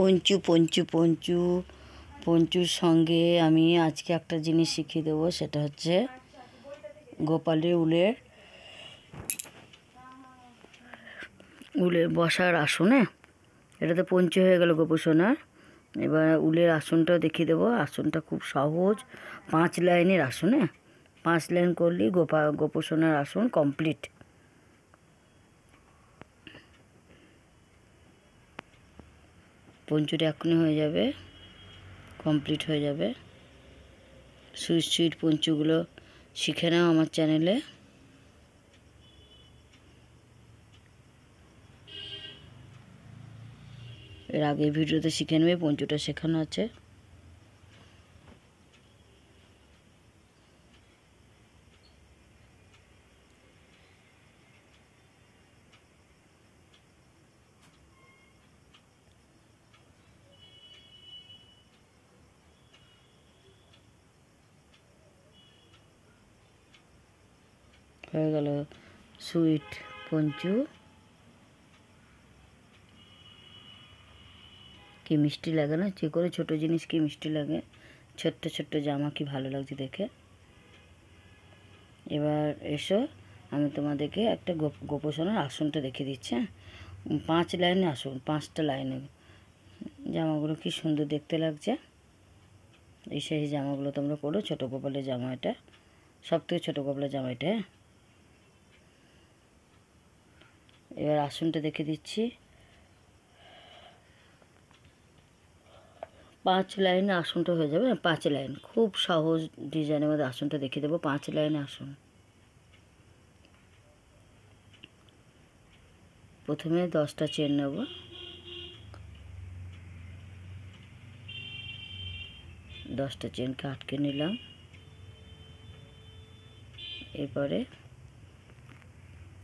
পঞ্চু পঞ্চু পঞ্চু পঞ্চুর সঙ্গে আমি আজকে একটা জিনিস শিখিয়ে দেবো, সেটা হচ্ছে গোপালের উলের বসার আসনে। এটা তো পঞ্চু হয়ে গেল গোপোষণার। এবার উলের আসনটাও দেখিয়ে দেবো। আসনটা খুব সহজ, 5 লাইনের আসনে 5 লাইন করলেই গোপোষণার আসন কমপ্লিট। পঞ্চুটা এখনই হয়ে যাবে, কমপ্লিট হয়ে যাবে। সুইট সুইট পঞ্চুগুলো শিখে নাও আমার চ্যানেলে। এর আগে ভিডিওতে শিখে নেবে, পঞ্চুটা শেখানো আছে। হয়ে গেল সুইট পঞ্চু। কি মিষ্টি লাগে না? যে করে ছোটো জিনিস কি মিষ্টি লাগে। ছোট্ট ছোট্ট জামা কি ভালো লাগছে দেখে। এবার এসো, আমি তোমাদেরকে একটা গোপোষণার আসনটা দেখিয়ে দিচ্ছি। 5 লাইনে আসন, 5টা লাইনে। জামাগুলো কি সুন্দর দেখতে লাগছে। এই সেই জামাগুলো তোমরা পরো। ছোটো গোপালের জামা এটা, সব থেকে ছোটো গোপালের জামা এটা। এবার আসনটা দেখে দিচ্ছি। 5 লাইনে আসনটা হয়ে যাবে। 5 লাইন, খুব সহজ ডিজাইনের মধ্যে আসনটা দেখিয়ে দেবো। 5 লাইনে আসন। প্রথমে 10টা চেন নেব। 10টা চেনকে আটকে নিলাম। এরপরে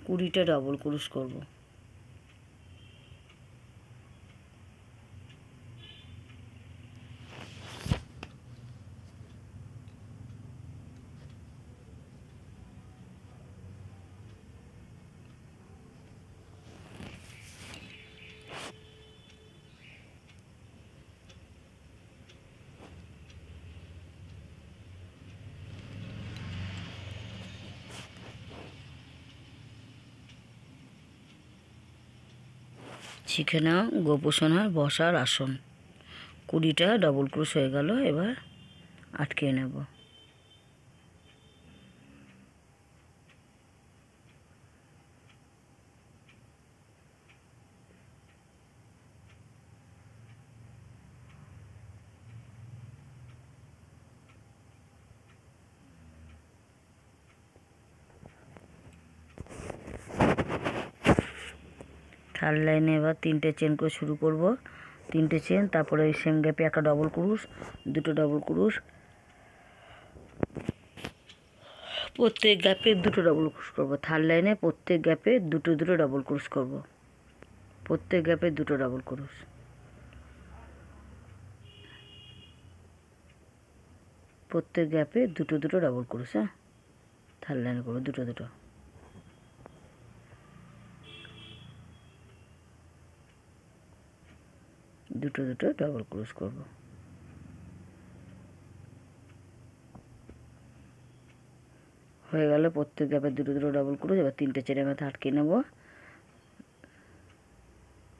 20টা ডবল ক্রুশ করব। শিখে নাও গোপোষণার বসার আসন। 20টা ডবল ক্রুশ হয়ে গেল। এবার আটকে নেব। থার্ড লাইনে এবার 3টে চেন করে শুরু করব। 3টে চেন, তারপরে ওই সেম গ্যাপে একটা ডবল ক্রুশ, 2টো ডবল ক্রুশ, প্রত্যেক গ্যাপে 2টো ডবল ক্রুশ করব। থার্ড লাইনে প্রত্যেক গ্যাপে 2টো ডবল ক্রুশ করব। প্রত্যেক গ্যাপে 2টো ডবল ক্রুশ। প্রত্যেক গ্যাপে 2টো ডবল ক্রুশ। হ্যাঁ, থার্ড লাইনে করবো 2টো 2টো ডবল ক্রুশ করব। হয়ে গেল প্রত্যেক গ্যাপে 2টো ডবল ক্রুশ। এবার 3টে চেনের মাথা আটকে নেব।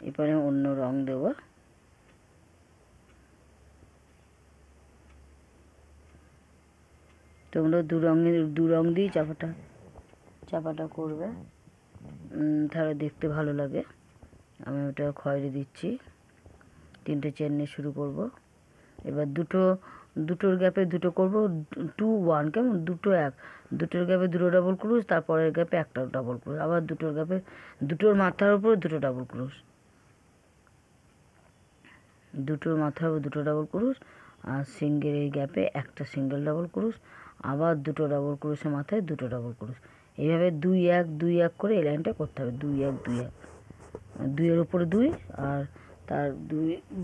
এরপরে অন্য রং দেব। তোমরা দু রং দিয়ে চাপাটা করবে, তাহলে দেখতে ভালো লাগে। আমি ওটা খয়েরি দিচ্ছি। 3টে চেন নিয়ে শুরু করব। এবার দুটোর গ্যাপে 2টো করব, 2 1, কেমন 2 1। 2টোর গ্যাপে 2টো ডবল ক্রুশ, তারপরের গ্যাপে একটা ডবল ক্রুশ, আবার 2টোর গ্যাপে 2টোর মাথার উপরে 2টো ডবল ক্রুশ, 2টোর মাথার উপর 2টো ডবল ক্রুশ, আর সিঙ্গেল এই গ্যাপে একটা সিঙ্গেল ডবল ক্রুশ, আবার 2টো ডবল ক্রুশের মাথায় 2টো ডবল ক্রুশ। এইভাবে 2 1 2 1 করে এই লাইনটা করতে হবে। 2 1 2 1, 2-এর উপরে 2, আর তার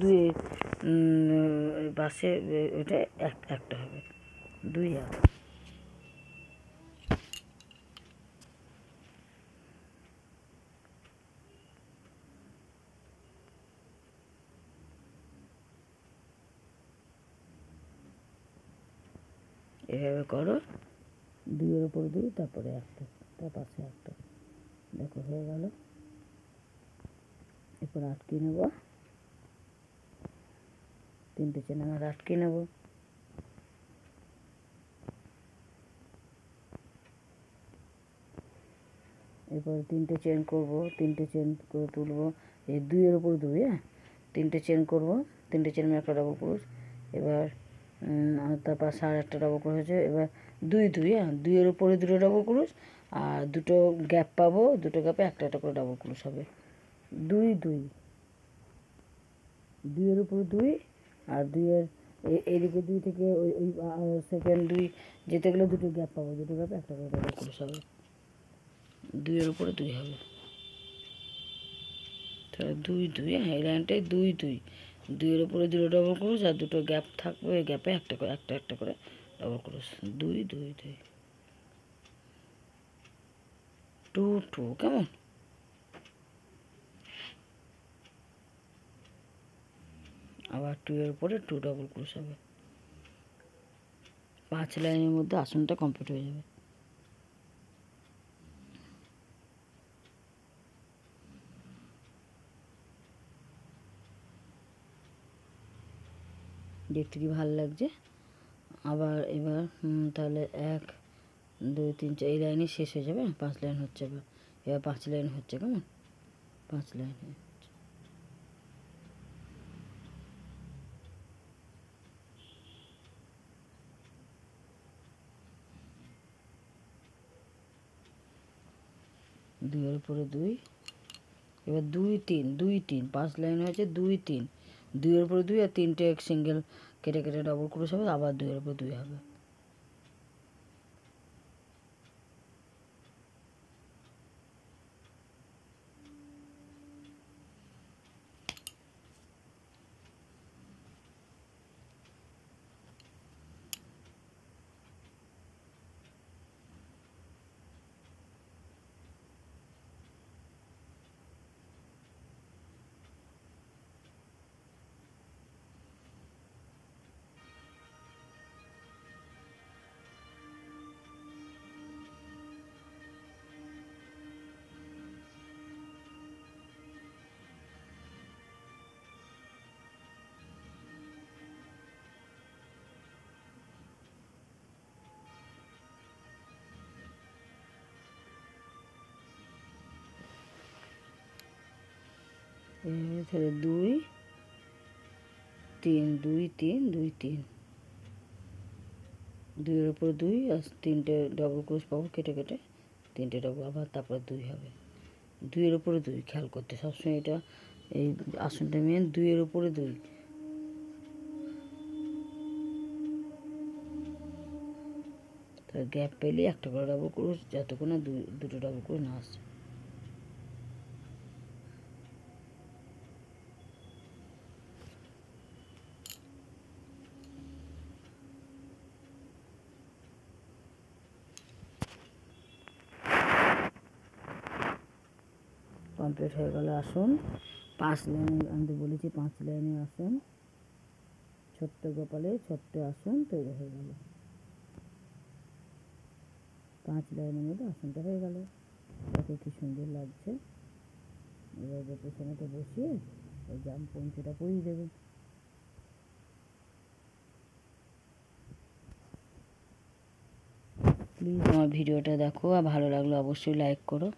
2-এর পাশে এটা একটা হবে। 2 1। এভাবে করো, 2-এর উপর 2, তারপরে একটা, তার পাশে একটা, দেখো হয়ে গেল। এরপর আটকে নেব, 3টে চেন আমরা আটকে নেব। এরপর 3টে চেন করব, 3টে চেন করে তুলব, এই 2-এর উপর 2, হ্যাঁ 3টে চেন করব, 3টে চেন মানে একটা ডাবল ক্রোশ। এবার তারপর সাড়ে একটা ডাবল ক্রোশ হয়েছে। এবার 2-2, হ্যাঁ 2-এর উপরে 2টো ডাবল ক্রোশ, আর 2টো গ্যাপ পাবো, 2টো গ্যাপে একটা একটা করে ডাবল ক্রোশ হবে। 2-2, 2-এর উপর 2, আর 2-এর এইদিকে 2 থেকে ওই সেকেন্ড 2 যেতে গেলে 2টো গ্যাপ পাবো, 2টো গ্যাপে একটা করে ডাবল ক্রোশ হবে। 2-এর উপরে 2 হবে, তাহলে 2-2, হ্যাঁ এই লাইনটায় 2-2, 2-এর উপরে 2টো ডাবল ক্রোশ, আর 2টো গ্যাপ থাকবে, ওই গ্যাপে একটা করে একটা করে ডাবল ক্রোশ। 2-2-2, 2-2, কেমন? আবার 2-এর উপরে 2 ডাবল ক্রোশ হবে। 5 লাইনের মধ্যে আসনটা কমপ্লিট হয়ে যাবে। দেখতে কি ভালো লাগছে। আবার এবার তাহলে 1 2 3 4 এই লাইনে শেষ হয়ে যাবে, 5 লাইন হচ্ছে। এবার 5 লাইন হচ্ছে, কেমন? 5 লাইন হচ্ছে। দুইয়ের উপরে 2, এবার 2-3, 5 লাইন হয়েছে, 2-3, 2-এর উপরে 2 আর 3টে সিঙ্গেল কেটে কেটে ডাবল ক্রোশ হবে, আবার 2-এর উপর 2 হবে। তাহলে 2-3, 2-3, 2-3, 2-এর উপর 2 আর 3টে ডাবল ক্রোশ পাবো কেটে কেটে, 3টে ডাবল, আবার তারপর 2 হবে। 2-এর উপরে 2 খেয়াল করতে সবসময়, এটা এই আসনটা মেন, 2-এর উপরে 2। তার গ্যাপ পেলে একটা করে ডাবল ক্রোশ, যতক্ষণ না 2টো ডাবল ক্রোশ না আসছে। কমপ্লিট হয়ে গেল আসন। 5 লাইনের, আমি তো বলেছি 5 লাইনের আসন, ছোট্ট গোপালে ছোট্ট আসন তৈরি হয়ে গেল। 5 লাইনের মধ্যে আসনটা হয়ে গেল, দেখো কি সুন্দর লাগছে। এবার পেছনেটা বসিয়ে ওই জাম পঞ্চটা পরিয়ে দেবে। প্লিজ আমার ভিডিওটা দেখো, আর ভালো লাগলে অবশ্যই লাইক করো।